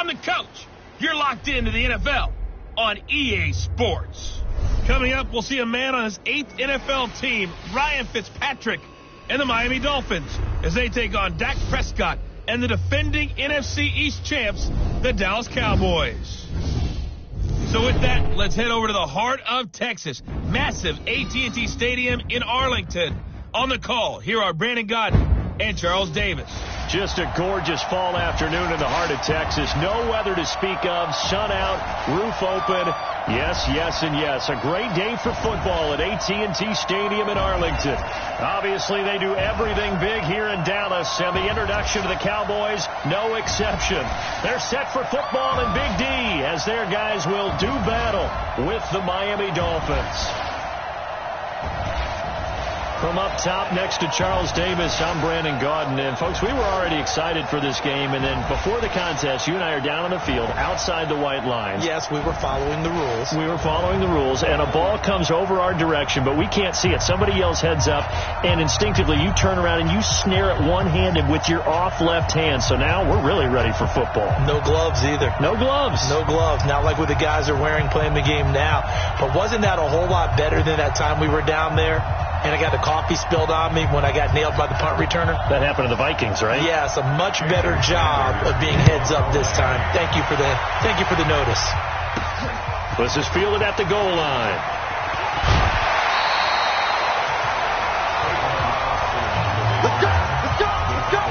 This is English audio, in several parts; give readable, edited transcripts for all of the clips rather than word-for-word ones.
the coach. You're locked into the NFL on EA Sports. Coming up, we'll see a man on his 8th NFL team, Ryan Fitzpatrick, and the Miami Dolphins as they take on Dak Prescott and the defending NFC East champs, the Dallas Cowboys. So with that, let's head over to the heart of Texas. Massive AT&T Stadium in Arlington. On the call, here are Brandon Godden and Charles Davis. Just a gorgeous fall afternoon in the heart of Texas. No weather to speak of. Sun out, roof open. Yes, yes, and yes. A great day for football at AT&T Stadium in Arlington. Obviously, they do everything big here in Dallas, and the introduction to the Cowboys, no exception. They're set for football in Big D as their guys will do battle with the Miami Dolphins. From up top next to Charles Davis, I'm Brandon Gaudin. And, folks, we were already excited for this game. And then before the contest, you and I are down on the field outside the white lines. Yes, we were following the rules. We were following the rules. And a ball comes over our direction, but we can't see it. Somebody yells heads up, and instinctively you turn around and you snare it one-handed with your off left hand. So now we're really ready for football. No gloves either. No gloves. No gloves. Not like what the guys are wearing playing the game now. But wasn't that a whole lot better than that time we were down there? And I got the coffee spilled on me when I got nailed by the punt returner. That happened to the Vikings, right? Yes, a much better job of being heads up this time. Thank you for the notice. This is fielded at the goal line. Let's go! Let's go! Let's go!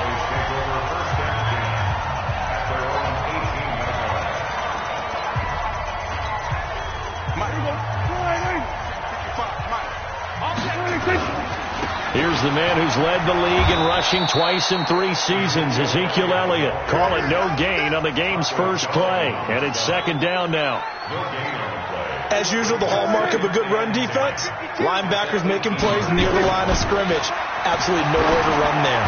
Here's the man who's led the league in rushing twice in 3 seasons, Ezekiel Elliott. Call it no gain on the game's first play, and it's second down now. As usual, the hallmark of a good run defense, linebackers making plays near the line of scrimmage. Absolutely nowhere to run there.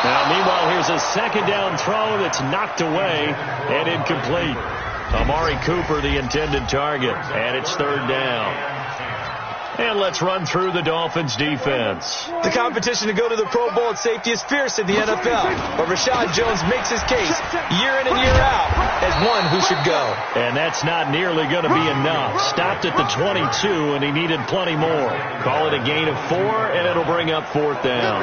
Now, meanwhile, here's a second down throw that's knocked away and incomplete. Amari Cooper, the intended target, and it's third down. And let's run through the Dolphins' defense. The competition to go to the Pro Bowl at safety is fierce in the NFL, but Rashad Jones makes his case year in and year out as one who should go. And that's not nearly going to be enough. Stopped at the 22, and he needed plenty more. Call it a gain of 4, and it'll bring up fourth down.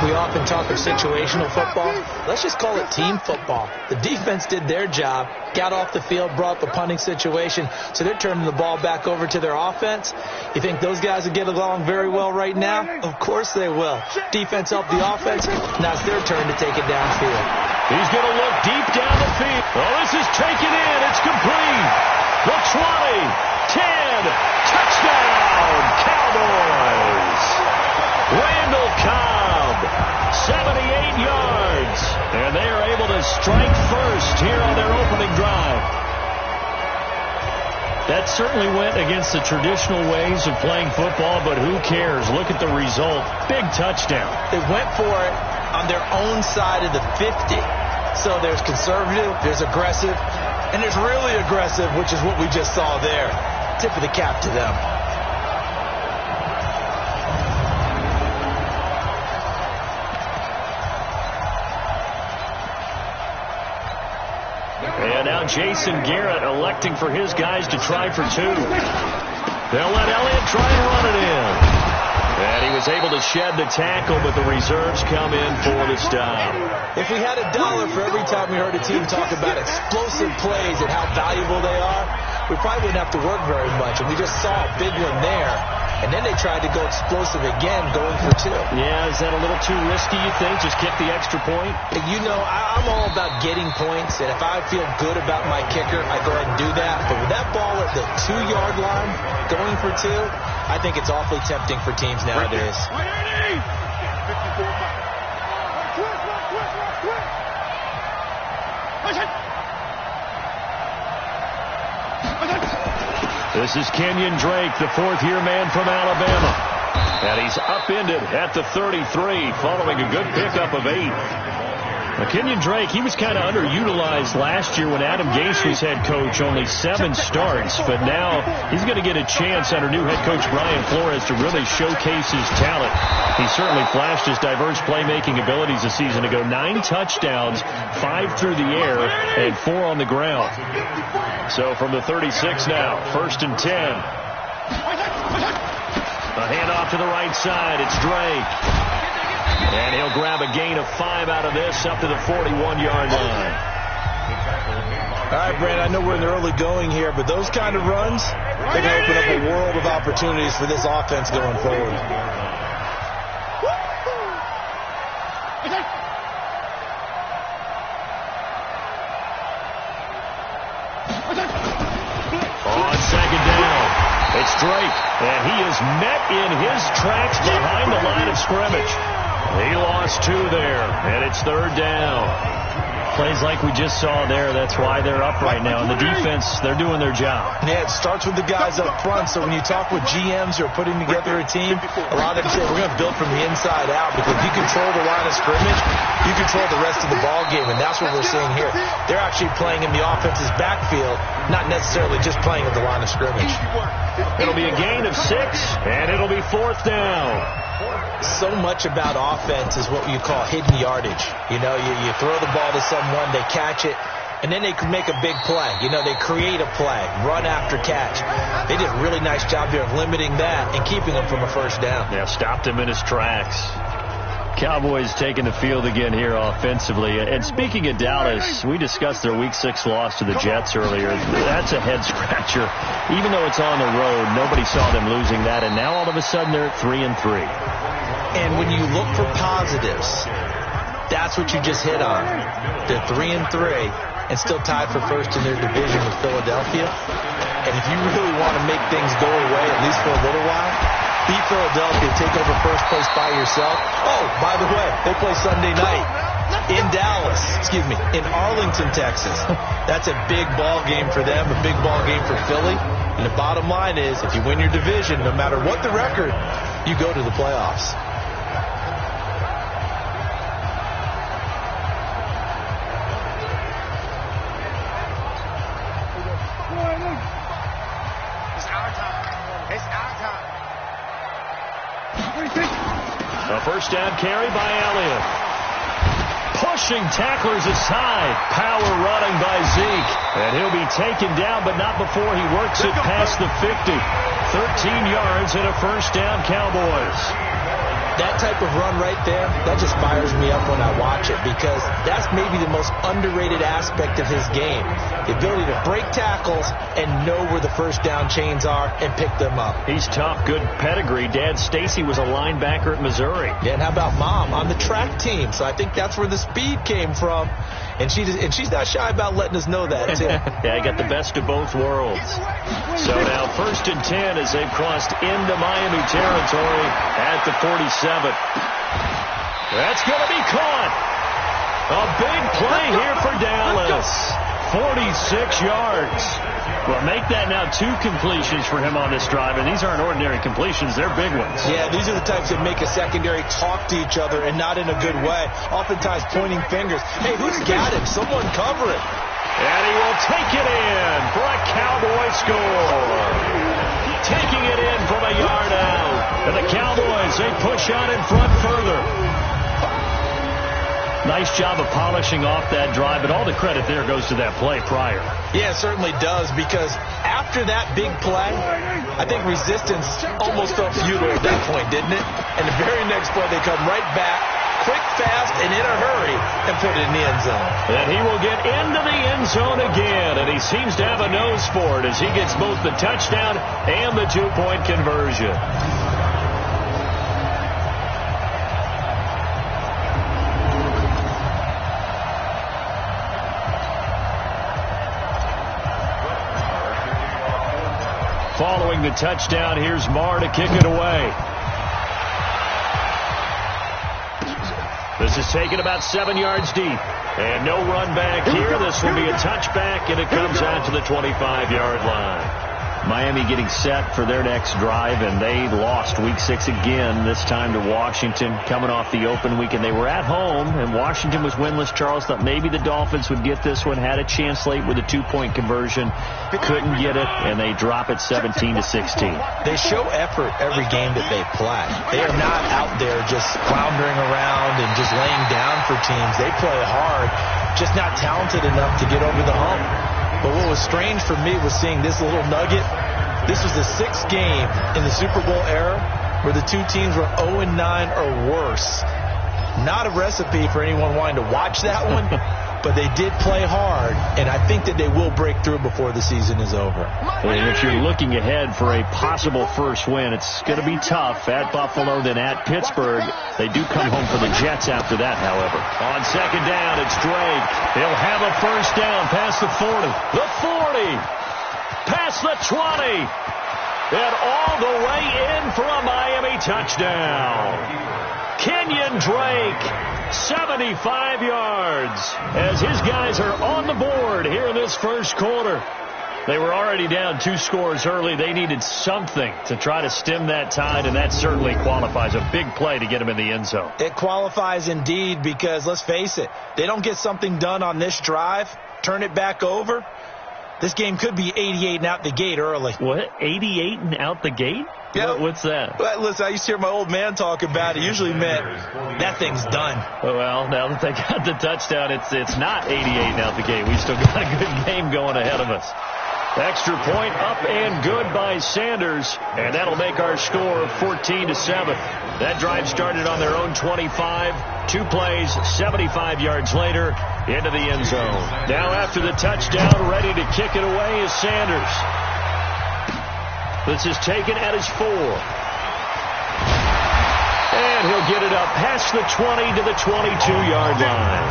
We often talk of situational football. Let's just call it team football. The defense did their job, got off the field, brought the punting situation, so they're turning the ball back over to their offense. You think those guys will get along very well right now? Of course they will. Defense helped the offense. Now it's their turn to take it downfield. He's going to look deep down the field. Oh, this is taken in. It's complete. The 20, 10, touchdown, Cowboys. Randall Cobb, 78 yards. And they are able to strike first here on their opening drive. That certainly went against the traditional ways of playing football, but who cares? Look at the result. Big touchdown. They went for it on their own side of the 50. So there's conservative, there's aggressive, and there's really aggressive, which is what we just saw there. Tip of the cap to them. And now Jason Garrett electing for his guys to try for 2. They'll let Elliott try and run it in. And he was able to shed the tackle, but the reserves come in for the stop. If we had $1 for every time we heard a team talk about explosive plays and how valuable they are, we probably wouldn't have to work very much. And we just saw a big one there. And then they tried to go explosive again, going for 2. Yeah, is that a little too risky, you think? Just kick the extra point? You know, I'm all about getting points, and if I feel good about my kicker, I go ahead and do that. But with that ball at the 2-yard line, going for 2, I think it's awfully tempting for teams nowadays. This is Kenyon Drake, the 4th-year man from Alabama. And he's upended at the 33, following a good pickup of 8. Kenyon Drake, he was kind of underutilized last year when Adam Gase was head coach, only 7 starts. But now he's going to get a chance under new head coach Brian Flores to really showcase his talent. He certainly flashed his diverse playmaking abilities a season ago. 9 touchdowns, 5 through the air, and 4 on the ground. So from the 36 now, 1st and 10. A handoff to the right side. It's Drake. And he'll grab a gain of 5 out of this up to the 41-yard line. All right, Brandon, I know we're in the early going here, but those kind of runs, they're going to open up a world of opportunities for this offense going forward. On 2nd down, it's Drake, and he is met in his tracks behind the line of scrimmage. He lost 2 there, and it's 3rd down. Plays like we just saw there, that's why they're up right now. And the defense, they're doing their job. Yeah, it starts with the guys up front. So when you talk with GMs who are putting together a team, a lot of them say we're going to build from the inside out, because if you control the line of scrimmage, you control the rest of the ball game, and that's what we're seeing here. They're actually playing in the offense's backfield, not necessarily just playing at the line of scrimmage. It'll be a gain of 6, and it'll be 4th down. So much about offense is what you call hidden yardage. You know, you throw the ball to someone, they catch it, and then they can make a big play. You know, they create a play, run after catch. They did a really nice job there of limiting that and keeping him from a 1st down. Yeah, stopped him in his tracks. Cowboys taking the field again here offensively. And speaking of Dallas, we discussed their Week 6 loss to the Jets earlier. That's a head-scratcher. Even though it's on the road, nobody saw them losing that, and now all of a sudden they're at 3-3. And when you look for positives, that's what you just hit on. They're 3-3 and still tied for 1st in their division with Philadelphia. And if you really want to make things go away, at least for a little while, beat Philadelphia, take over 1st place by yourself. Oh, by the way, they play Sunday night in Dallas, in Arlington, Texas. That's a big ball game for them, a big ball game for Philly. And the bottom line is, if you win your division, no matter what the record, you go to the playoffs. A 1st down carry by Elliott. Pushing tacklers aside. Power running by Zeke. And he'll be taken down, but not before he works it past the 50. 13 yards and a 1st down, Cowboys. That type of run right there, that just fires me up when I watch it, because that's maybe the most underrated aspect of his game. The ability to break tackles and know where the 1st down chains are and pick them up. He's tough, good pedigree. Dad Stacy was a linebacker at Missouri. Yeah, and how about Mom on the track team? So I think that's where the speed came from. And she's not shy about letting us know that, too. Yeah, I got the best of both worlds. So now 1st and 10 as they've crossed into Miami territory at the 47. That's going to be caught. A big play here for Dallas. 46 yards. Well, make that now 2 completions for him on this drive, and these aren't ordinary completions. They're big ones. Yeah, these are the types that make a secondary talk to each other, and not in a good way. Oftentimes pointing fingers. Hey, who's got him? Someone cover it. And he will take it in for a Cowboy score. Taking it in from a yard out. And the Cowboys, they push on in front further. Nice job of polishing off that drive, but all the credit there goes to that play prior. Yeah, it certainly does, because after that big play, I think resistance almost felt futile at that point, didn't it? And the very next play, they come right back, quick, fast, and in a hurry, and put it in the end zone. And he will get into the end zone again, and he seems to have a nose for it as he gets both the touchdown and the 2-point conversion. Following the touchdown, here's Marr to kick it away. This is taken about 7 yards deep. And no run back here. This will be a touchback, and it comes out to the 25-yard line. Miami getting set for their next drive, and they lost Week 6 again, this time to Washington, coming off the open weekend. They were at home, and Washington was winless. Charles thought maybe the Dolphins would get this one, had a chance late with a 2-point conversion, couldn't get it, and they drop it 17-16. They show effort every game that they play. They are not out there just floundering around and just laying down for teams. They play hard, just not talented enough to get over the hump. But what was strange for me was seeing this little nugget. This was the 6th game in the Super Bowl era where the two teams were 0-9 or worse. Not a recipe for anyone wanting to watch that one, but they did play hard, and I think that they will break through before the season is over. And if you're looking ahead for a possible first win, it's going to be tough at Buffalo, then at Pittsburgh. They do come home for the Jets after that, however. On second down, it's Drake. He'll have a first down past the 40. The 40. Past the 20. And all the way in for a Miami touchdown. Kenyon Drake, 75 yards, as his guys are on the board here in this first quarter. They were already down 2 scores early. They needed something to try to stem that tide, and that certainly qualifies. A big play to get them in the end zone. It qualifies indeed because, let's face it, they don't get something done on this drive, turn it back over. This game could be 88 and out the gate early. What? 88 and out the gate? Yeah. What's that? Well, listen, I used to hear my old man talk about it. Usually meant that thing's done. Well, now that they got the touchdown, it's not 88 and out the gate. We still got a good game going ahead of us. Extra point up and good by Sanders, and that'll make our score 14-7. That drive started on their own 25. 2 plays, 75 yards later, into the end zone. Now after the touchdown, ready to kick it away is Sanders. This is taken at his 4. And he'll get it up past the 20 to the 22-yard line.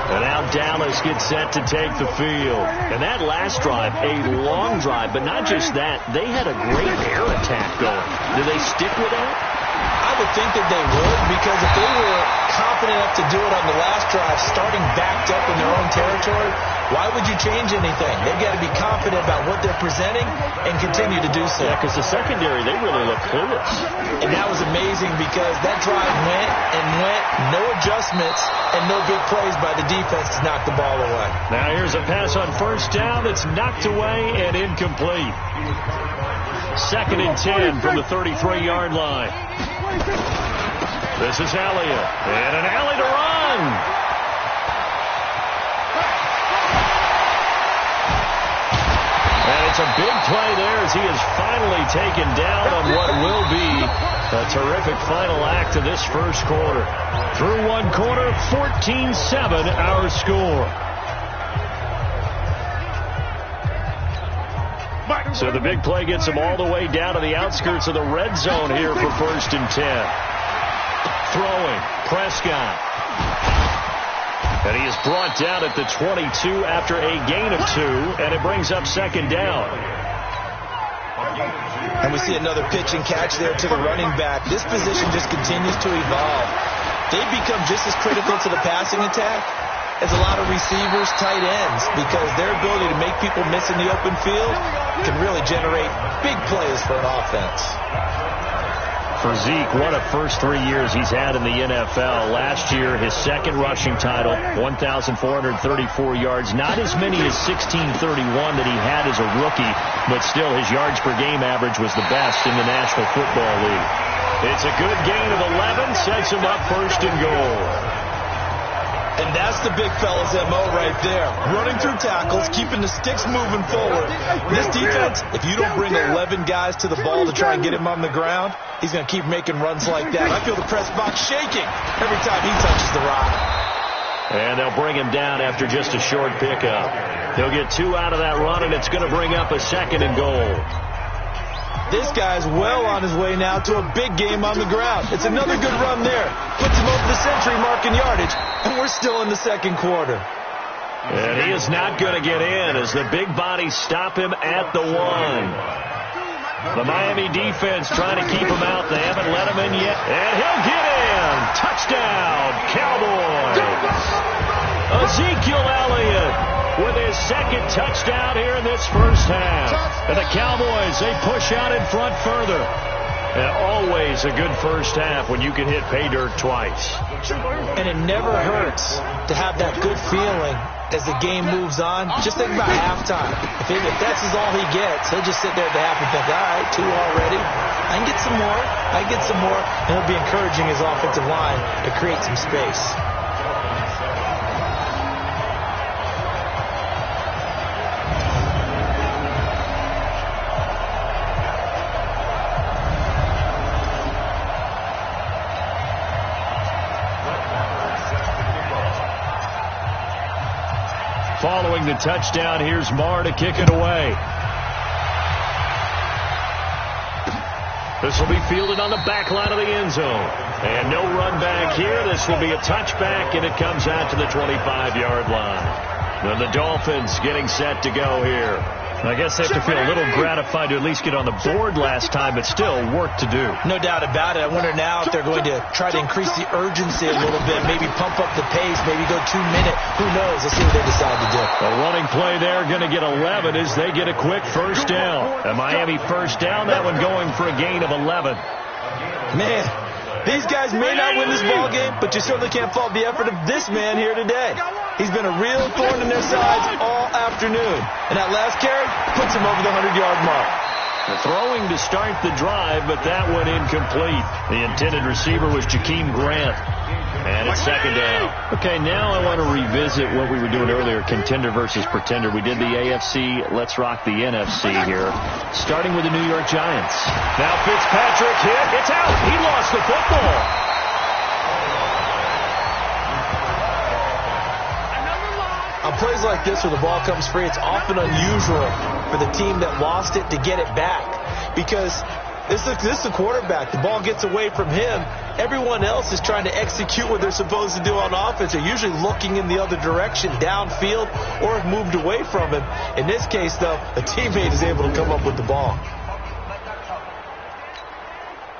And now Dallas gets set to take the field. And that last drive, a long drive, but not just that. They had a great air attack going. Do they stick with that? I would think that they would, because if they were confident enough to do it on the last drive, starting backed up in their own territory, why would you change anything? They've got to be confident about what they're presenting and continue to do so. Yeah, because the secondary, they really look clueless. And that was amazing because that drive went and went, no adjustments, and no big plays by the defense to knock the ball away. Now here's a pass on first down that's knocked away and incomplete. 2nd and 10 from the 33-yard line. This is Elliott, and an alley to run. And it's a big play there as he is finally taken down on what will be a terrific final act of this first quarter. Through one quarter, 14-7 our score. So the big play gets him all the way down to the outskirts of the red zone here for 1st and 10. Throwing, Prescott. And he is brought down at the 22 after a gain of 2, and it brings up 2nd down. And we see another pitch and catch there to the running back. This position just continues to evolve. They've become just as critical to the passing attack as a lot of receivers, tight ends, because their ability to make people miss in the open field can really generate big plays for an offense. For Zeke, what a first 3 years he's had in the NFL. Last year, his 2nd rushing title, 1,434 yards. Not as many as 1,631 that he had as a rookie, but still his yards per game average was the best in the National Football League. It's a good gain of 11, sets him up 1st and goal. And that's the big fella's MO right there. Running through tackles, keeping the sticks moving forward. This defense, if you don't bring 11 guys to the ball to try and get him on the ground, he's going to keep making runs like that. I feel the press box shaking every time he touches the rock. And they'll bring him down after just a short pickup. He'll get 2 out of that run, and it's going to bring up a 2nd and goal. This guy's well on his way now to a big game on the ground. It's another good run there. Puts him over the century mark in yardage, and we're still in the 2nd quarter. And he is not going to get in as the big bodies stop him at the 1. The Miami defense trying to keep him out. They haven't let him in yet. And he'll get in. Touchdown, Cowboys. Ezekiel Elliott with his second touchdown here in this first half. And the Cowboys, they push out in front further. And always a good first half when you can hit pay dirt twice. And it never hurts to have that good feeling as the game moves on. Just think about halftime. If that's all he gets, he'll just sit there at the half and think, all right, 2 already. I can get some more. I can get some more. And he'll be encouraging his offensive line to create some space. Following the touchdown, here's Marr to kick it away. This will be fielded on the back line of the end zone. And no run back here. This will be a touchback, and it comes out to the 25-yard line. Then the Dolphins getting set to go here. I guess they have to feel a little gratified to at least get on the board last time, but still work to do. No doubt about it. I wonder now if they're going to try to increase the urgency a little bit, maybe pump up the pace, maybe go 2 minute. Who knows? Let's see what they decide to do. A running play there, going to get 11 as they get a quick first down. A Miami first down, that one going for a gain of 11. Man, these guys may not win this ball game, but you certainly can't fault the effort of this man here today. He's been a real thorn in their sides all afternoon. And that last carry puts him over the 100-yard mark. Throwing to start the drive, but that one incomplete. The intended receiver was Jakeem Grant. And it's second down. Okay, now I want to revisit what we were doing earlier, contender versus pretender. We did the AFC, let's rock the NFC here. Starting with the New York Giants. Now Fitzpatrick hit. It's out. He lost the football. On plays like this where the ball comes free, it's often unusual for the team that lost it to get it back. Because this is the quarterback. The ball gets away from him. Everyone else is trying to execute what they're supposed to do on offense. They're usually looking in the other direction, downfield, or have moved away from him. In this case, though, a teammate is able to come up with the ball.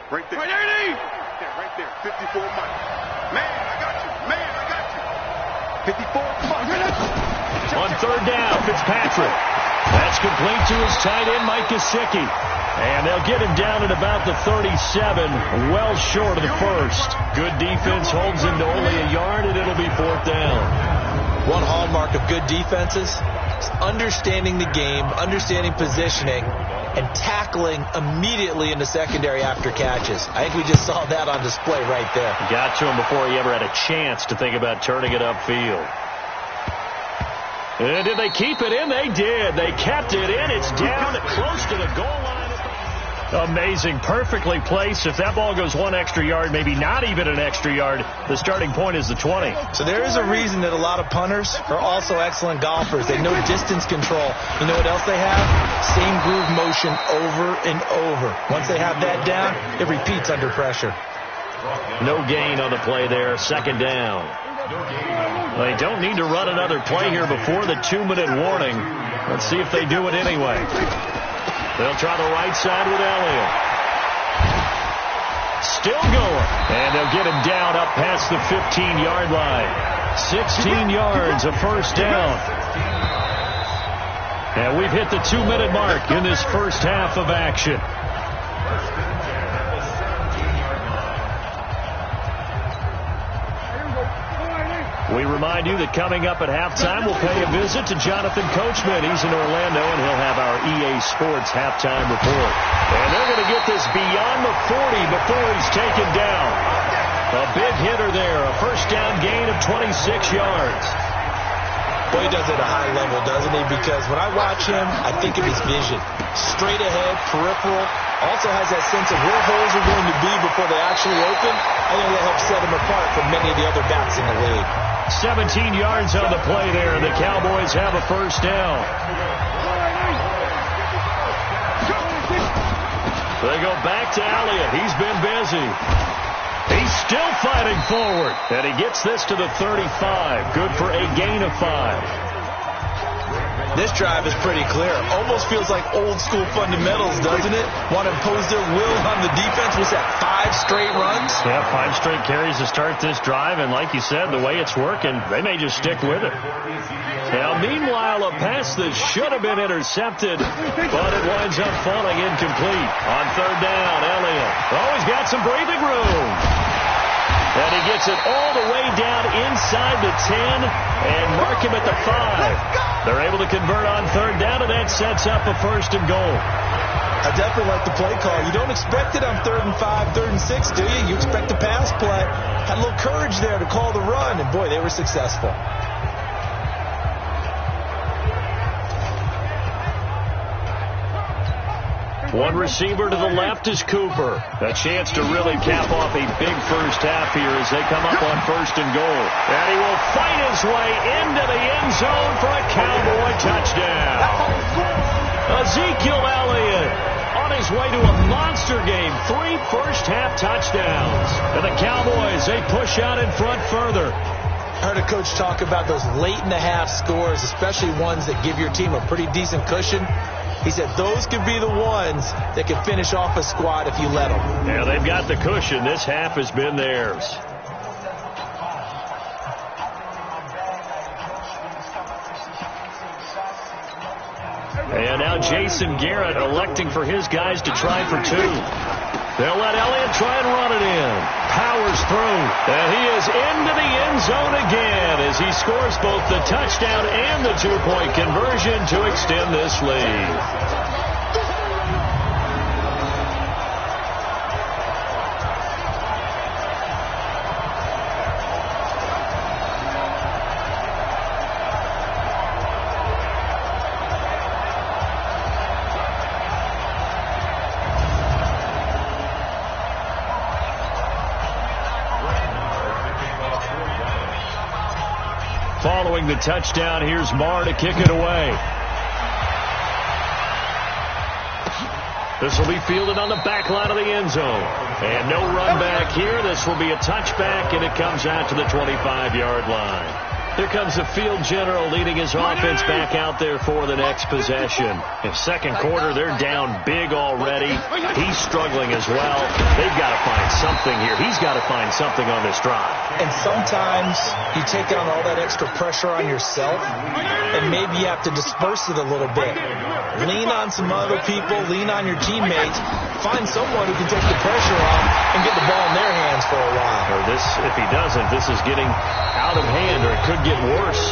Right there. Right there. 54 Mike. Man, I got you. Man, I got you. 54 Mike. On third down, Fitzpatrick. That's complete to his tight end, Mike Gesicki. And they'll get him down at about the 37, well short of the first. Good defense holds him to only a yard, and it'll be fourth down. One hallmark of good defenses is understanding the game, understanding positioning, and tackling immediately in the secondary after catches. I think we just saw that on display right there. Got to him before he ever had a chance to think about turning it upfield. And did they keep it in? They did. They kept it in. It's down close to the goal line. Amazing. Perfectly placed. If that ball goes one extra yard, maybe not even an extra yard, the starting point is the 20. So there is a reason that a lot of punters are also excellent golfers. They know distance control. You know what else they have? Same groove motion over and over. Once they have that down, it repeats under pressure. No gain on the play there. Second down. They don't need to run another play here before the 2-minute warning. Let's see if they do it anyway. They'll try the right side with Elliott. Still going. And they'll get him down up past the 15-yard line. 16 yards, a first down. And we've hit the 2-minute mark in this first half of action. We remind you that coming up at halftime, we'll pay a visit to Jonathan Coachman. He's in Orlando, and he'll have our EA Sports halftime report. And they're going to get this beyond the 40 before he's taken down. A big hitter there, a first down gain of 26 yards. Boy, he does it at a high level, doesn't he? Because when I watch him, I think of his vision. Straight ahead, peripheral. Also has that sense of where holes are going to be before they actually open. I think that helps set him apart from many of the other backs in the league. 17 yards on the play there, and the Cowboys have a first down. They go back to Elliott. He's been busy. He's still fighting forward, and he gets this to the 35. Good for a gain of 5. This drive is pretty clear. Almost feels like old school fundamentals, doesn't it? Want to impose their will on the defense. Was that 5 straight runs? Yeah, 5 straight carries to start this drive, and like you said, the way it's working, they may just stick with it. Now, meanwhile, a pass that should have been intercepted, but it winds up falling incomplete. On third down, Elliott. Oh, he's got some breathing room. And he gets it all the way down inside the 10 and mark him at the 5. They're able to convert on third down, and that sets up a 1st and goal. I definitely like the play call. You don't expect it on 3rd and 5, 3rd and 6, do you? You expect a pass play. Had a little courage there to call the run, and boy, they were successful. One receiver to the left is Cooper. A chance to really cap off a big first half here as they come up on 1st and goal. And he will fight his way into the end zone for a Cowboy touchdown. Ezekiel Elliott on his way to a monster game. 3 first-half touchdowns. And the Cowboys, they push out in front further. I heard a coach talk about those late-in-the-half scores, especially ones that give your team a pretty decent cushion. He said those could be the ones that can finish off a squad if you let them. Yeah, they've got the cushion. This half has been theirs. And now Jason Garrett electing for his guys to try for 2. They'll let Elliott try and run it in. Powers through. And he is into the end zone again as he scores both the touchdown and the 2-point conversion to extend this lead. Following the touchdown, here's Marr to kick it away. This will be fielded on the back line of the end zone. And no run back here. This will be a touchback, and it comes out to the 25-yard line. Here comes the field general leading his offense back out there for the next possession. In 2nd quarter, they're down big already. He's struggling as well. They've got to find something here. He's got to find something on this drive. And sometimes you take on all that extra pressure on yourself, and maybe you have to disperse it a little bit. Lean on some other people. Lean on your teammates. Find someone who can take the pressure off and get the ball in their hands for a while. Or this, if he doesn't, this is getting out of hand, or it could get worse.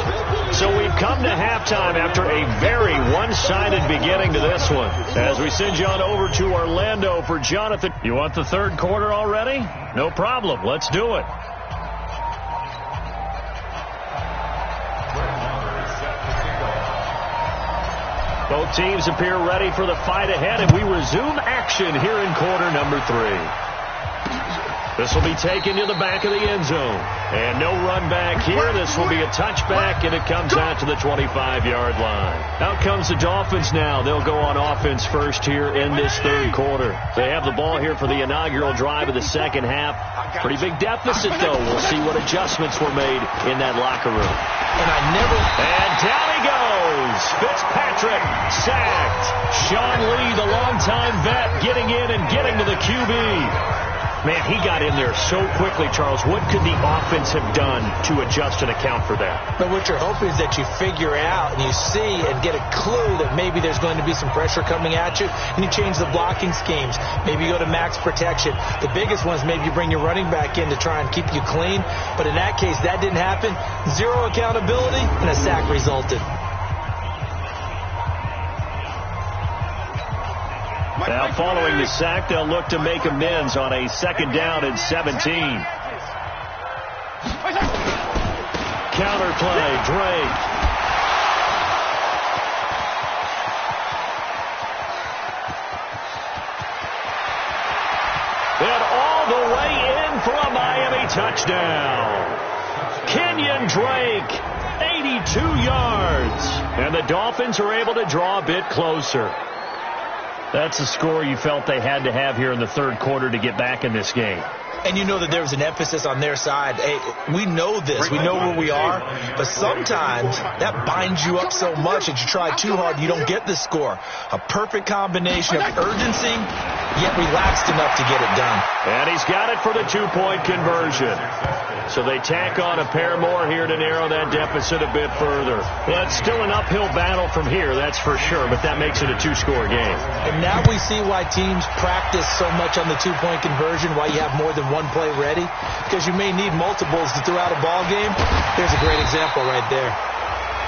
So we've come to halftime after a very one-sided beginning to this one. As we send you on over to Orlando for Jonathan. You want the 3rd quarter already? No problem. Let's do it. Both teams appear ready for the fight ahead, and we resume action here in quarter number 3. This will be taken to the back of the end zone. And no run back here. This will be a touchback, and it comes out to the 25-yard line. Out comes the Dolphins now. They'll go on offense first here in this 3rd quarter. They have the ball here for the inaugural drive of the 2nd half. Pretty big deficit, though. We'll see what adjustments were made in that locker room. And down he goes. Fitzpatrick sacked. Sean Lee, the longtime vet, getting in and getting to the QB. Man, he got in there so quickly, Charles. What could the offense have done to adjust and account for that? But what you're hoping is that you figure out and you see and get a clue that maybe there's going to be some pressure coming at you, and you change the blocking schemes. Maybe you go to max protection. The biggest one is maybe you bring your running back in to try and keep you clean. But in that case, that didn't happen. 0 accountability, and a sack resulted. Now, following the sack, they'll look to make amends on a 2nd down and 17. Counter play, Drake. And all the way in for a Miami touchdown. Kenyon Drake, 82 yards. And the Dolphins are able to draw a bit closer. That's the score you felt they had to have here in the 3rd quarter to get back in this game. And you know that there's an emphasis on their side. Hey, we know this. We know where we are. But sometimes that binds you up so much that you try too hard, you don't get the score. A perfect combination of urgency, yet relaxed enough to get it done. And he's got it for the two-point conversion. So they tack on a pair more here to narrow that deficit a bit further. Well, it's still an uphill battle from here, that's for sure, but that makes it a two-score game. And now we see why teams practice so much on the two-point conversion, why you have more than one play ready, because you may need multiples to throw out a ball game. There's a great example right there.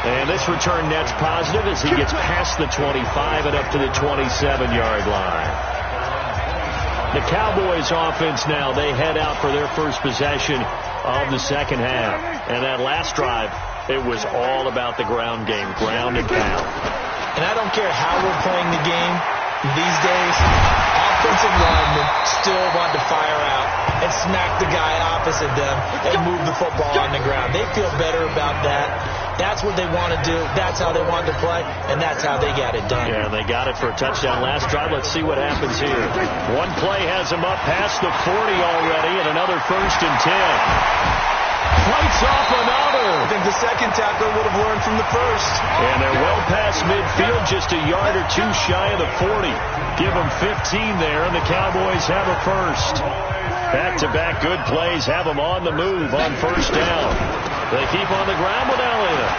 And this return net's positive as he gets past the 25 and up to the 27-yard line. The Cowboys offense now, they head out for their first possession of the second half. And that last drive, it was all about the ground game, ground and pound. And I don't care how we're playing the game these days, offensive linemen still want to fire out and smack the guy opposite them and move the football on the ground. They feel better about that. That's what they want to do. That's how they want to play, and that's how they got it done. Yeah, they got it for a touchdown last drive. Let's see what happens here. One play has them up past the 40 already, and another 1st and 10. Fights off another. I think the second tackle would have learned from the first. And they're well past midfield, just a yard or two shy of the 40. Give them 15 there, and the Cowboys have a first. Back-to-back good plays have them on the move on first down. They keep on the ground with Elliott.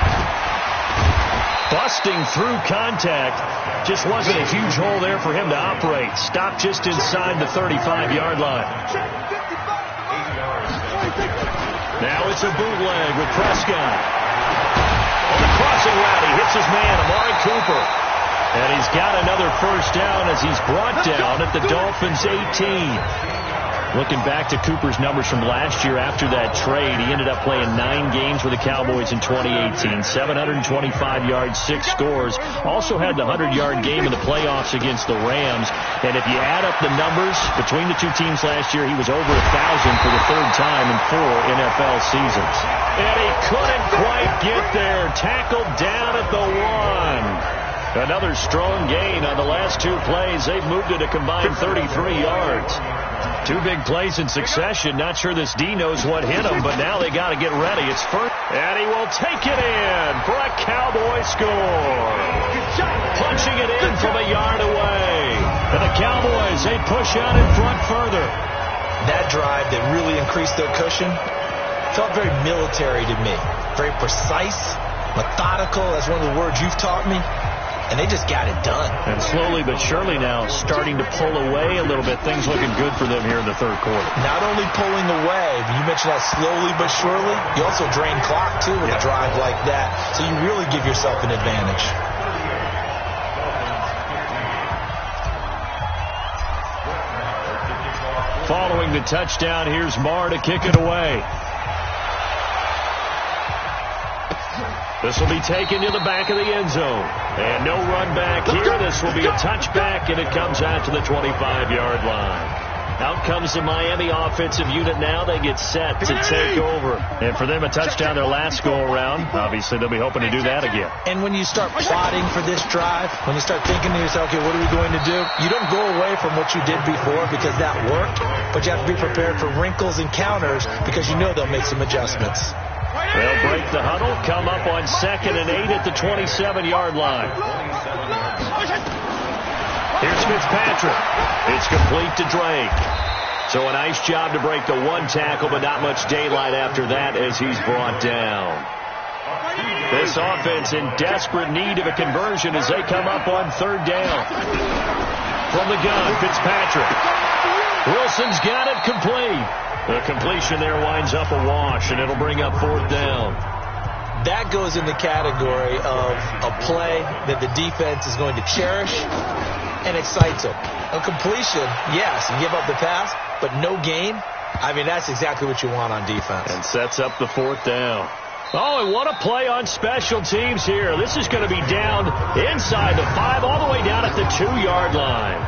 Busting through contact. Just wasn't a huge hole there for him to operate. Stopped just inside the 35-yard line. Now it's a bootleg with Prescott. On the crossing route, he hits his man, Amari Cooper. And he's got another first down as he's brought down at the Dolphins' 18. Looking back to Cooper's numbers from last year after that trade, he ended up playing 9 games with the Cowboys in 2018. 725 yards, 6 scores. Also had the 100-yard game in the playoffs against the Rams. And if you add up the numbers between the two teams last year, he was over 1,000 for the 3rd time in 4 NFL seasons. And he couldn't quite get there. Tackled down at the 1. Another strong gain on the last 2 plays. They've moved it a combined 33 yards. 2 big plays in succession. Not sure this D knows what hit him, but now they got to get ready. It's first, and he will take it in for a Cowboy score. Punching it in from a yard away. And the Cowboys, they push out in front further. That drive that really increased their cushion felt very military to me. Very precise, methodical. That's one of the words you've taught me. And they just got it done. And slowly but surely now starting to pull away a little bit. Things looking good for them here in the 3rd quarter. Not only pulling away, but you mentioned that slowly but surely. You also drain clock, too, with a drive like that. So you really give yourself an advantage. Following the touchdown, here's Marr to kick it away. This will be taken to the back of the end zone. And no run back here. This will be a touchback, and it comes out to the 25-yard line. Out comes the Miami offensive unit now. They get set to take over. And for them, a touchdown their last go-around. Obviously, they'll be hoping to do that again. And when you start plotting for this drive, when you start thinking to yourself, okay, what are we going to do? You don't go away from what you did before because that worked, but you have to be prepared for wrinkles and counters because you know they'll make some adjustments. They'll break the huddle, come up on 2nd and 8 at the 27-yard line. Here's Fitzpatrick. It's complete to Drake. So a nice job to break the 1 tackle, but not much daylight after that as he's brought down. This offense in desperate need of a conversion as they come up on 3rd down. From the gun, Fitzpatrick. Wilson's got it complete. The completion there winds up a wash, and it'll bring up 4th down. That goes in the category of a play that the defense is going to cherish and excites them. A completion, yes, you give up the pass, but no gain. I mean, that's exactly what you want on defense. And sets up the 4th down. Oh, and what a play on special teams here. This is going to be down inside the 5, all the way down at the 2-yard line.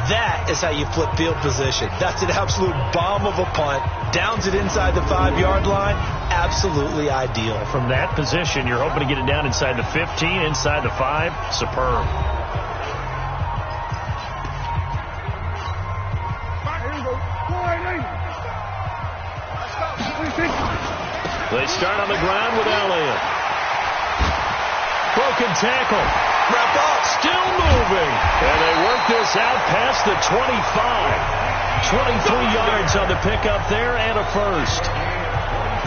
That is how you flip field position. That's an absolute bomb of a punt. Downs it inside the 5-yard line. Absolutely ideal. From that position, you're hoping to get it down inside the 15, inside the 5. Superb. Here we go. They start on the ground with Elliott. Broken tackle. Wrap up. Still moving. And they work this out past the 25. 23 yards on the pickup there and a first.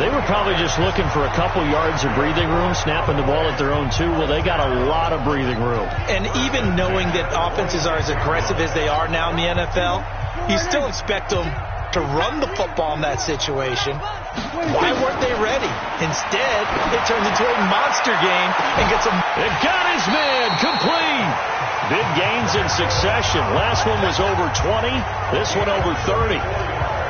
They were probably just looking for a couple yards of breathing room, snapping the ball at their own 2. Well, they got a lot of breathing room. And even knowing that offenses are as aggressive as they are now in the NFL, you still expect them to run the football in that situation. Why weren't they ready? Instead, it turns into a monster game and gets them. It got his man complete. Big gains in succession. Last one was over 20. This one over 30.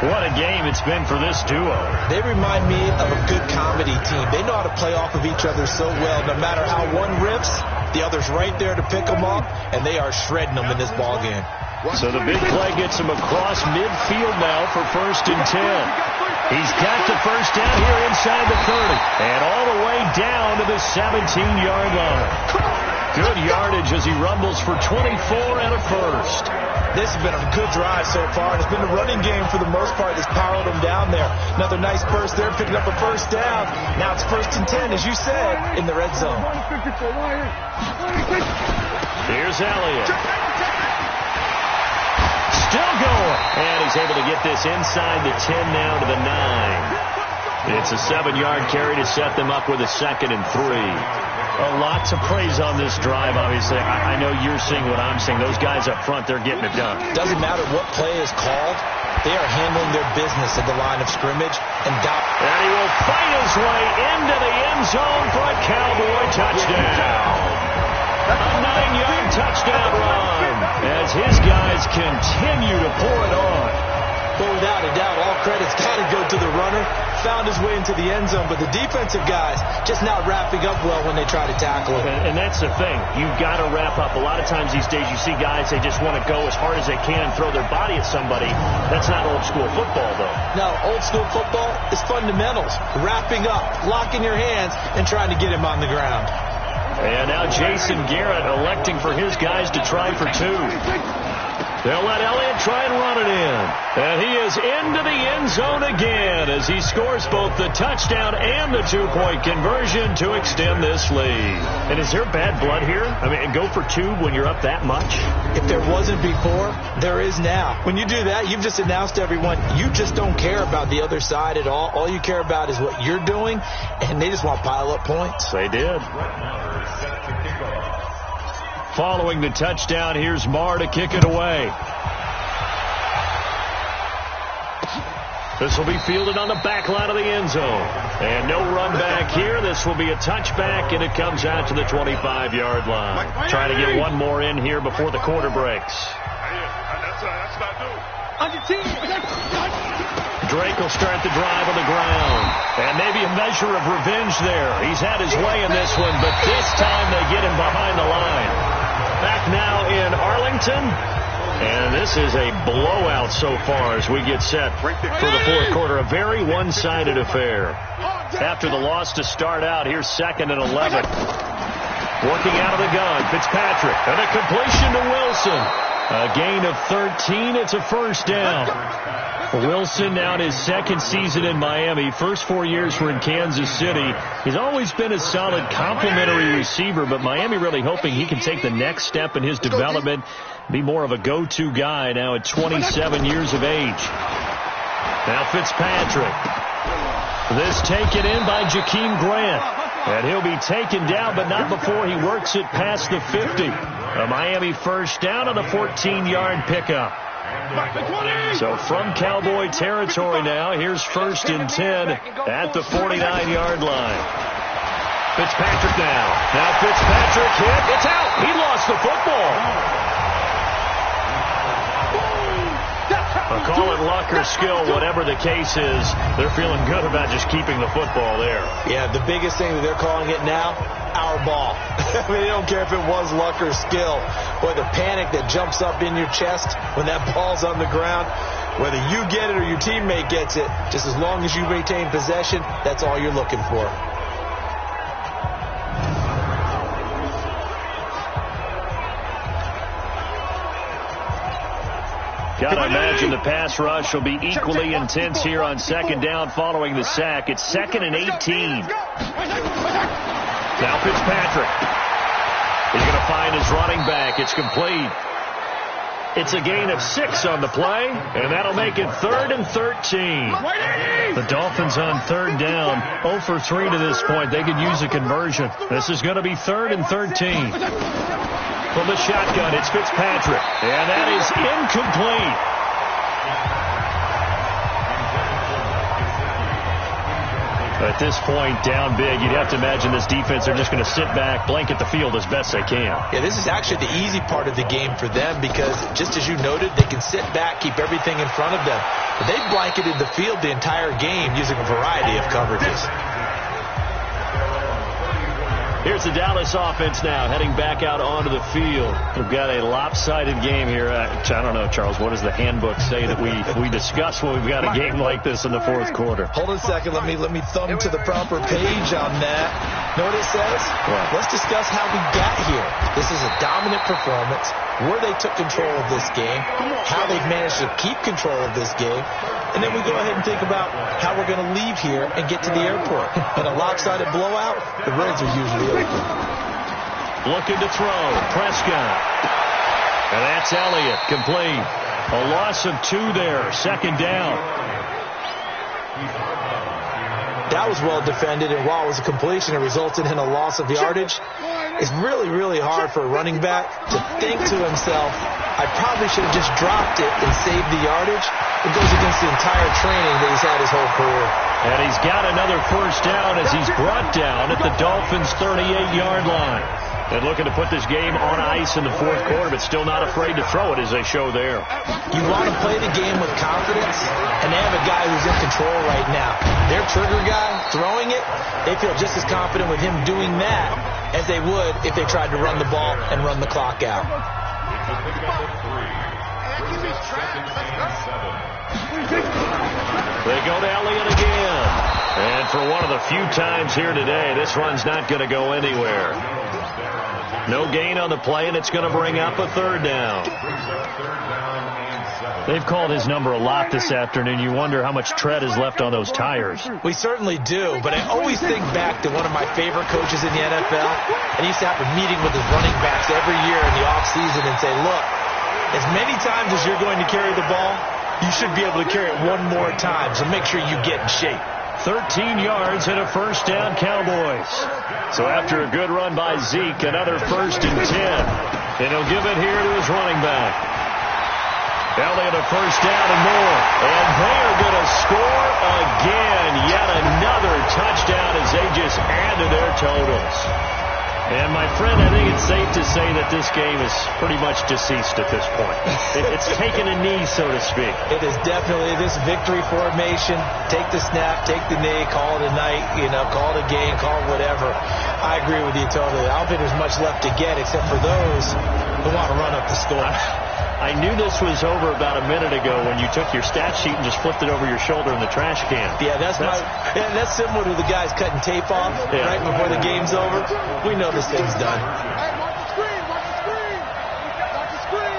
What a game it's been for this duo. They remind me of a good comedy team. They know how to play off of each other so well. No matter how one rips, the other's right there to pick them up, and they are shredding them in this ball game. So the big play gets him across midfield now for 1st and 10. He's got the first down here inside the 30 and all the way down to the 17-yard line. Good yardage as he rumbles for 24 and a first. This has been a good drive so far. It's been a running game for the most part that's powered them down there. Another nice burst there, picking up a first down. Now it's 1st and 10, as you said, in the red zone. Here's Elliott. Still going. And he's able to get this inside the 10 now to the 9. It's a 7-yard carry to set them up with a 2nd and 3. A lot to praise on this drive, obviously. I know you're seeing what I'm seeing. Those guys up front, they're getting it done. Doesn't matter what play is called. They are handling their business at the line of scrimmage. And he will fight his way into the end zone for a Cowboy touchdown. A 9-yard touchdown run as his guys continue to pour it on. But without a doubt, all credit's got to go to the runner. Found his way into the end zone, but the defensive guys just not wrapping up well when they try to tackle him. And that's the thing. You've got to wrap up. A lot of times these days you see guys, they just want to go as hard as they can and throw their body at somebody. That's not old school football, though. No, old school football is fundamentals. Wrapping up, locking your hands, and trying to get him on the ground. And now Jason Garrett electing for his guys to try for 2. They'll let Elliott try and run it in. And he is into the end zone again as he scores both the touchdown and the 2-point conversion to extend this lead. And is there bad blood here? I mean, go for 2 when you're up that much? If there wasn't before, there is now. When you do that, you've just announced to everyone, you just don't care about the other side at all. All you care about is what you're doing, and they just want to pile up points. They did. Following the touchdown, here's Marr to kick it away. This will be fielded on the back line of the end zone. And no run back here. This will be a touchback, and it comes out to the 25-yard line. Trying to get one more in here before the quarter breaks. Drake will start the drive on the ground. And maybe a measure of revenge there. He's had his way in this one, but this time they get him behind the line. Back now in Arlington. And this is a blowout so far as we get set for the 4th quarter. A very one-sided affair. After the loss to start out, here's 2nd and 11. Working out of the gun, Fitzpatrick. And a completion to Wilson. A gain of 13. It's a first down. Wilson now in his 2nd season in Miami. First 4 years were in Kansas City. He's always been a solid complementary receiver, but Miami really hoping he can take the next step in his development, be more of a go-to guy now at 27 years of age. Now Fitzpatrick. This taken in by Jakeem Grant. And he'll be taken down, but not before he works it past the 50. A Miami first down on a 14-yard pickup. So from Cowboy territory now, here's 1st and 10 at the 49-yard line. Fitzpatrick now. Now Fitzpatrick hit. It's out. He lost the football. I'll call it luck or skill, whatever the case is. They're feeling good about just keeping the football there. Yeah, the biggest thing that they're calling it now, our ball. I mean, they don't care if it was luck or skill. Boy, the panic that jumps up in your chest when that ball's on the ground, whether you get it or your teammate gets it, just as long as you retain possession, that's all you're looking for. Got to imagine the pass rush will be equally intense here on second down following the sack. It's 2nd and 18. Now Fitzpatrick. He's going to find his running back. It's complete. It's a gain of 6 on the play, and that'll make it 3rd and 13. The Dolphins on 3rd down, 0 for 3 to this point. They could use a conversion. This is going to be 3rd and 13. From the shotgun, it's Fitzpatrick, and that is incomplete. At this point, down big, you'd have to imagine this defense, they're just going to sit back, blanket the field as best they can. Yeah, this is actually the easy part of the game for them because, just as you noted, they can sit back, keep everything in front of them. But they've blanketed the field the entire game using a variety of coverages. Here's the Dallas offense now, heading back out onto the field. We've got a lopsided game here. I don't know, Charles, what does the handbook say that we discuss when we've got a game like this in the fourth quarter? Hold on a second. Let me thumb to the proper page on that. Know what it says? What? Let's discuss how we got here. This is a dominant performance, where they took control of this game, how they've managed to keep control of this game, and then we go ahead and think about how we're going to leave here and get to the airport. In a lopsided blowout, the roads are usually open. Looking to throw. Prescott. And that's Elliott. Complete. A loss of 2 there. 2nd down. That was well defended, and while it was a completion, it resulted in a loss of yardage. It's really, really hard for a running back to think to himself, I probably should have just dropped it and saved the yardage. It goes against the entire training that he's had his whole career. And he's got another 1st down as he's brought down at the Dolphins' 38-yard line. And looking to put this game on ice in the fourth quarter, but still not afraid to throw it as they show there. You want to play the game with confidence, and they have a guy who's in control right now. Their trigger guy throwing it, they feel just as confident with him doing that as they would if they tried to run the ball and run the clock out. They go to Elliott again. And for one of the few times here today, this run's not going to go anywhere. No gain on the play, and it's going to bring up a 3rd down. They've called his number a lot this afternoon. You wonder how much tread is left on those tires. We certainly do, but I always think back to one of my favorite coaches in the NFL, and he used to have a meeting with his running backs every year in the offseason and say, look, as many times as you're going to carry the ball, you should be able to carry it one more time, so make sure you get in shape. 13 yards and a 1st down, Cowboys. So after a good run by Zeke, another 1st and 10. And he'll give it here to his running back. Elliott a 1st down and more. And they are going to score again. Yet another touchdown as they just add to their totals. And, my friend, I think it's safe to say that this game is pretty much deceased at this point. It's taken a knee, so to speak. It is definitely this victory formation. Take the snap, take the knee, call it a night, call it a game, call it whatever. I agree with you totally. I don't think there's much left to get except for those who want to run up the score. I knew this was over about a minute ago when you took your stat sheet and just flipped it over your shoulder in the trash can. Yeah, that's similar to the guys cutting tape off right before the game's over. We know this thing's done. Hey, watch the screen. Watch the screen. Watch the screen.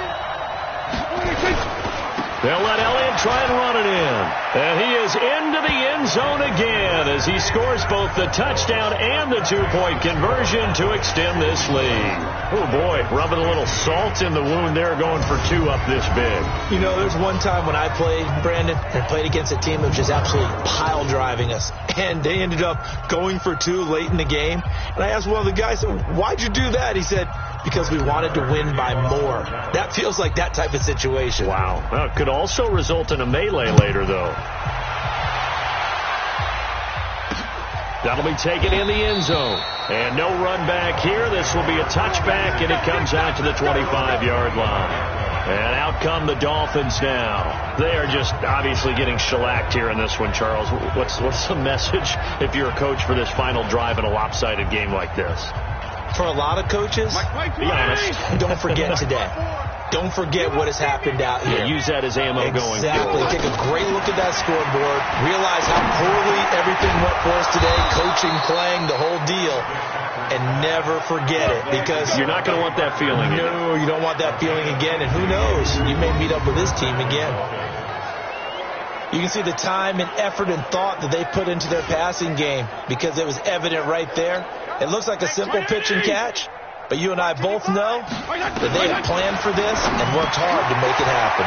They'll let Elliott try and run it in. And he is into the end zone again as he scores both the touchdown and the 2-point conversion to extend this lead. Oh, boy, rubbing a little salt in the wound there, going for 2 up this big. There's one time when I played, Brandon, and played against a team that was just absolutely pile driving us. And they ended up going for 2 late in the game. And I asked one of the guys, why'd you do that? He said, because we wanted to win by more. That feels like that type of situation. Wow. Well, it could also result in a melee later, though. That'll be taken in the end zone. And no run back here. This will be a touchback, and it comes out to the 25-yard line. And out come the Dolphins now. They are just obviously getting shellacked here in this one, Charles. What's the message if you're a coach for this final drive in a lopsided game like this? For a lot of coaches, be honest, don't forget today. Don't forget what has happened out here. Yeah, use that as ammo going Exactly. forward. Take a great look at that scoreboard. Realize how poorly everything went for us today. Coaching, playing, the whole deal. and never forget it, because you're not going to want that feeling again. No, you don't want that feeling again, and who knows, you may meet up with this team again. You can see the time and effort and thought that they put into their passing game, because it was evident right there. It looks like a simple pitch and catch, but you and I both know that they have planned for this and worked hard to make it happen.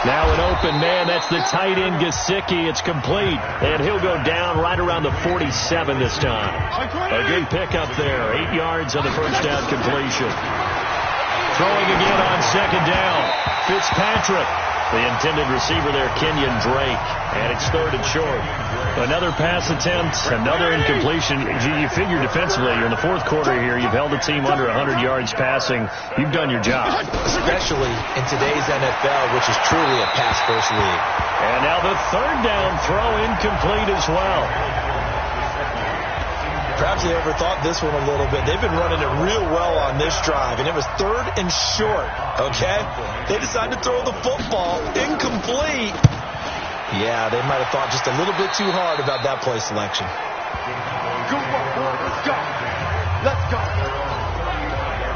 Now an open man. That's the tight end, Gesicki. It's complete, and he'll go down right around the 47 this time. A good pickup there. 8 yards on the first down completion. Throwing again on second down. Fitzpatrick. The intended receiver there, Kenyon Drake. And it's third and short. Another pass attempt, another incompletion. You figure defensively, you're in the fourth quarter here. You've held the team under 100 yards passing. You've done your job. Especially in today's NFL, which is truly a pass-first league. And now the third down throw incomplete as well. Perhaps they overthought this one a little bit. They've been running it real well on this drive, and it was third and short, okay? They decided to throw the football incomplete. Yeah, they might have thought just a little bit too hard about that play selection. Good work, boy. Let's go. Let's go.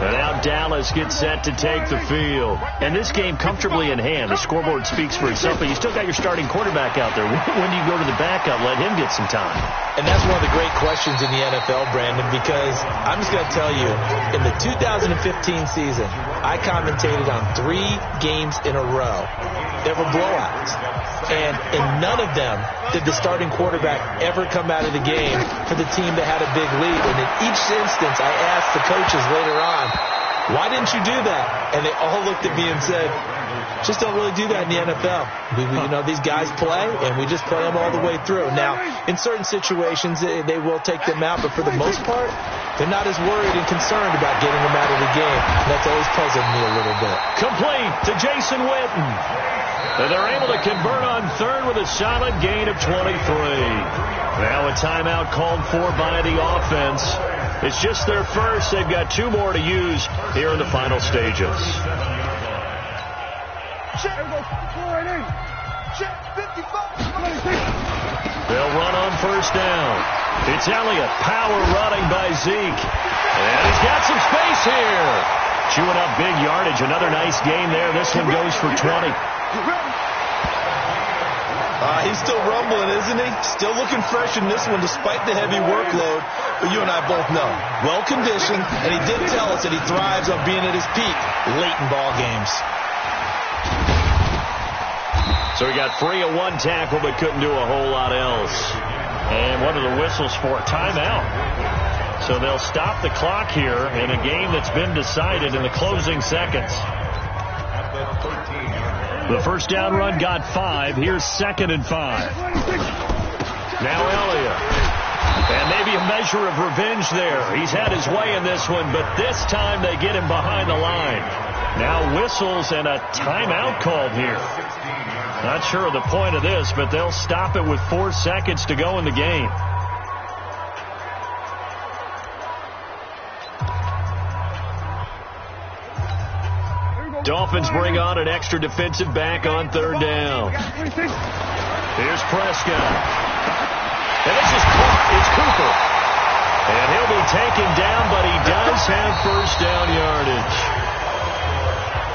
And now Dallas gets set to take the field. And this game comfortably in hand. The scoreboard speaks for itself, but you still got your starting quarterback out there. When do you go to the backup? Let him get some time. And that's one of the great questions in the NFL, Brandon, because I'm just going to tell you, in the 2015 season, I commentated on 3 games in a row. There were blowouts. And in none of them did the starting quarterback ever come out of the game for the team that had a big lead. And in each instance, I asked the coaches later on, why didn't you do that? And they all looked at me and said, just don't really do that in the NFL. You know, these guys play, and we just play them all the way through. Now, in certain situations, they will take them out, but for the most part, they're not as worried and concerned about getting them out of the game. And that's always puzzled me a little bit. Complete to Jason Witten. And they're able to convert on third with a solid gain of 23. Now a timeout called for by the offense. It's just their first. They've got 2 more to use here in the final stages. They'll run on first down. It's Elliott. Power running by Zeke. And he's got some space here. Chewing up big yardage. Another nice gain there. This one goes for 20. He's still rumbling, isn't he? Still looking fresh in this one despite the heavy workload. But you and I both know, well-conditioned, and he did tell us that he thrives on being at his peak late in ball games. So he got free of 1 tackle but couldn't do a whole lot else. And what are the whistles for? Timeout. So they'll stop the clock here in a game that's been decided in the closing seconds. The first down run got 5. Here's 2nd and 5. Now Elliott. And maybe a measure of revenge there. He's had his way in this one, but this time they get him behind the line. Now whistles and a timeout called here. Not sure of the point of this, but they'll stop it with 4 seconds to go in the game. Dolphins bring on an extra defensive back on third down. Here's Prescott. And this is caught. It's Cooper. And he'll be taken down, but he does have first down yardage.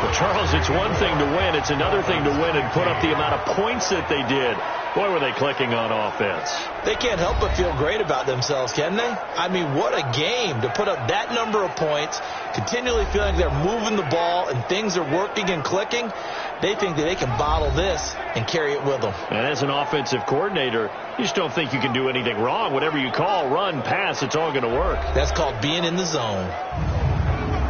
Well, Charles, it's one thing to win. It's another thing to win and put up the amount of points that they did. Boy, were they clicking on offense. They can't help but feel great about themselves, can they? I mean, what a game to put up that number of points, continually feeling they're moving the ball and things are working and clicking. They think that they can bottle this and carry it with them. And as an offensive coordinator, you just don't think you can do anything wrong. Whatever you call, run, pass, it's all going to work. That's called being in the zone.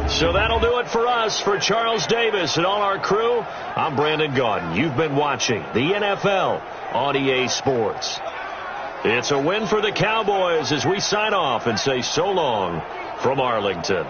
So that'll do it for us. For Charles Davis and all our crew, I'm Brandon Gaudin. You've been watching the NFL on EA Sports. It's a win for the Cowboys as we sign off and say so long from Arlington.